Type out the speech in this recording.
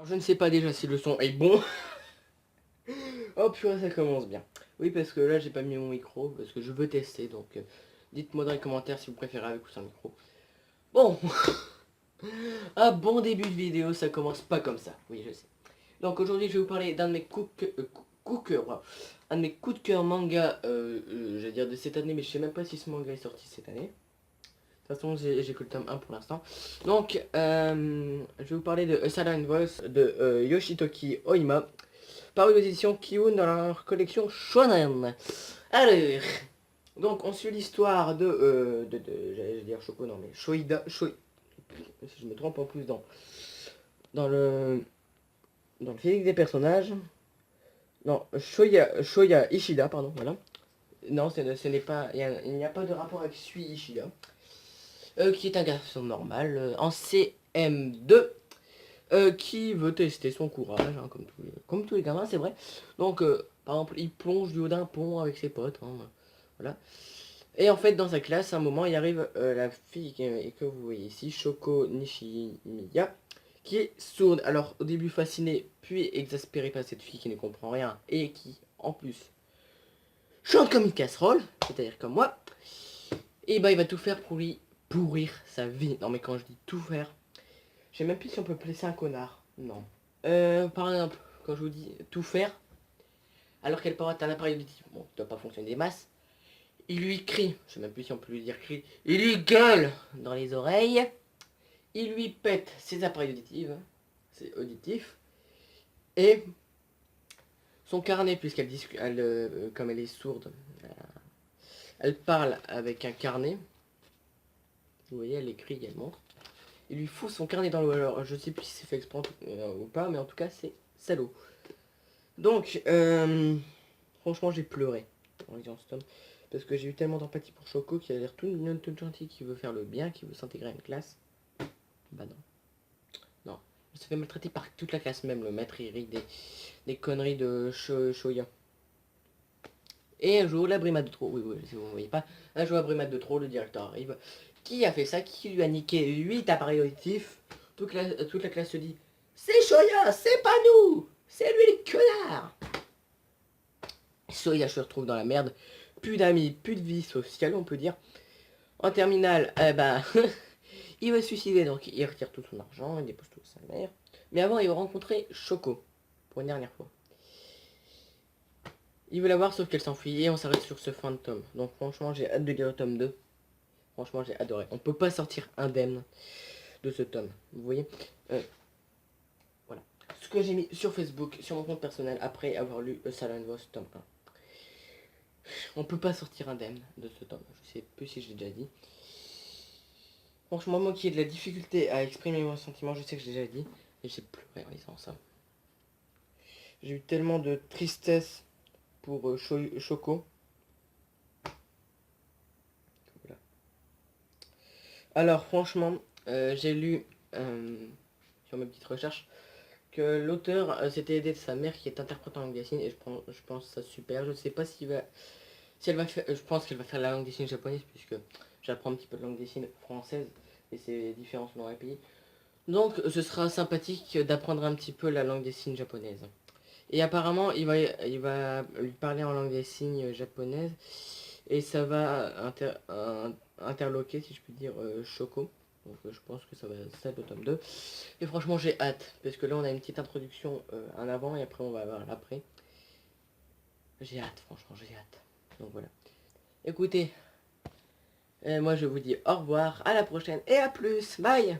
Alors, je ne sais pas déjà si le son est bon. Oh purée, ça commence bien. Oui, parce que là j'ai pas mis mon micro, parce que je veux tester, donc dites-moi dans les commentaires si vous préférez avec ou sans micro. Bon, un bon début de vidéo, ça commence pas comme ça, oui je sais. Donc aujourd'hui je vais vous parler d'un de mes un de mes coups de cœur manga, j'allais dire de cette année, mais je sais même pas si ce manga est sorti cette année. De toute façon j'ai que le tome 1 pour l'instant. Donc je vais vous parler de A Silent Voice de Yoshitoki Oima, paru aux éditions Kiun dans leur collection Shonen. Alors, donc on suit l'histoire j'allais dire Shoko, non mais si je me trompe en plus dans le, dans le physique des personnages. Non, Shoya Ishida, pardon, voilà. Non, ce n'est pas, il n'y a pas de rapport avec Sui Ishida, qui est un garçon normal, en CM2, qui veut tester son courage, hein, comme tous les gamins, c'est vrai. Donc, par exemple, il plonge du haut d'un pont avec ses potes, hein, voilà. Et en fait, dans sa classe, à un moment, il arrive la fille que vous voyez ici, Shoko Nishimiya, qui est sourde. Alors, au début fasciné, puis exaspéré par cette fille qui ne comprend rien, et qui, en plus, chante comme une casserole, c'est-à-dire comme moi, et bah il va tout faire pour lui pourrir sa vie. Non mais quand je dis tout faire, je sais même plus si on peut placer un connard. Non. Par exemple, quand je vous dis tout faire, alors qu'elle porte un appareil auditif, bon, qui doit pas fonctionner des masses, il lui crie, je sais même plus si on peut lui dire crie, il lui gueule dans les oreilles, il lui pète ses appareils auditifs, c'est auditif, et son carnet, puisqu'elle discute, comme elle est sourde, elle parle avec un carnet, vous voyez, elle écrit également, il lui fout son carnet dans l'eau. Alors, je sais plus si c'est fait exprès ou pas, mais en tout cas, c'est salaud. Donc, franchement, j'ai pleuré en lisant ce tome. Parce que j'ai eu tellement d'empathie pour Choco qui a l'air tout mignon, tout gentil, qui veut faire le bien, qui veut s'intégrer à une classe. Bah non. Non. Il se fait maltraiter par toute la classe, même le maître, il rit des conneries de Shoya. Et un jour, la brimade de trop, oui, si vous ne voyez pas, un jour, la brimade de trop, le directeur arrive. Qui a fait ça? Qui lui a niqué 8 appareils auditifs? Toute la classe se dit, c'est Shoya, c'est pas nous, c'est lui le connard. Shoya se retrouve dans la merde, plus d'amis, plus de vie sociale, on peut dire. En terminale, eh ben, il va se suicider, donc il retire tout son argent, il dépose tout sa mère. Mais avant, il va rencontrer Shoko, pour une dernière fois. Il veut la voir, sauf qu'elle s'enfuit, et on s'arrête sur ce fin de tome. Donc franchement, j'ai hâte de lire le tome 2. Franchement, j'ai adoré. On peut pas sortir indemne de ce tome, vous voyez. Voilà. Ce que j'ai mis sur Facebook, sur mon compte personnel, après avoir lu A Silent Voice tome 1. On peut pas sortir indemne de ce tome. Je sais plus si j'ai déjà dit. Franchement, moi qui ai de la difficulté à exprimer mon sentiment, je sais que j'ai déjà dit. Et j'ai pleuré en lisant ça. J'ai eu tellement de tristesse pour Choco. Voilà. Alors franchement, j'ai lu sur mes petites recherches que l'auteur s'était aidé de sa mère qui est interprète en langue des signes, et je pense ça super. Je sais pas si elle va faire, je pense qu'elle va faire la langue des signes japonaise, puisque j'apprends un petit peu de langue des signes française et c'est différent selon les pays. Donc ce sera sympathique d'apprendre un petit peu la langue des signes japonaise. Et apparemment il va lui parler en langue des signes japonaise, et ça va interloquer, si je puis dire, Shoko. Donc je pense que ça va être ça le tome 2. Et franchement j'ai hâte, parce que là on a une petite introduction en avant, et après on va avoir l'après. J'ai hâte, franchement j'ai hâte. Donc voilà. Écoutez, moi je vous dis au revoir, à la prochaine et à plus, bye.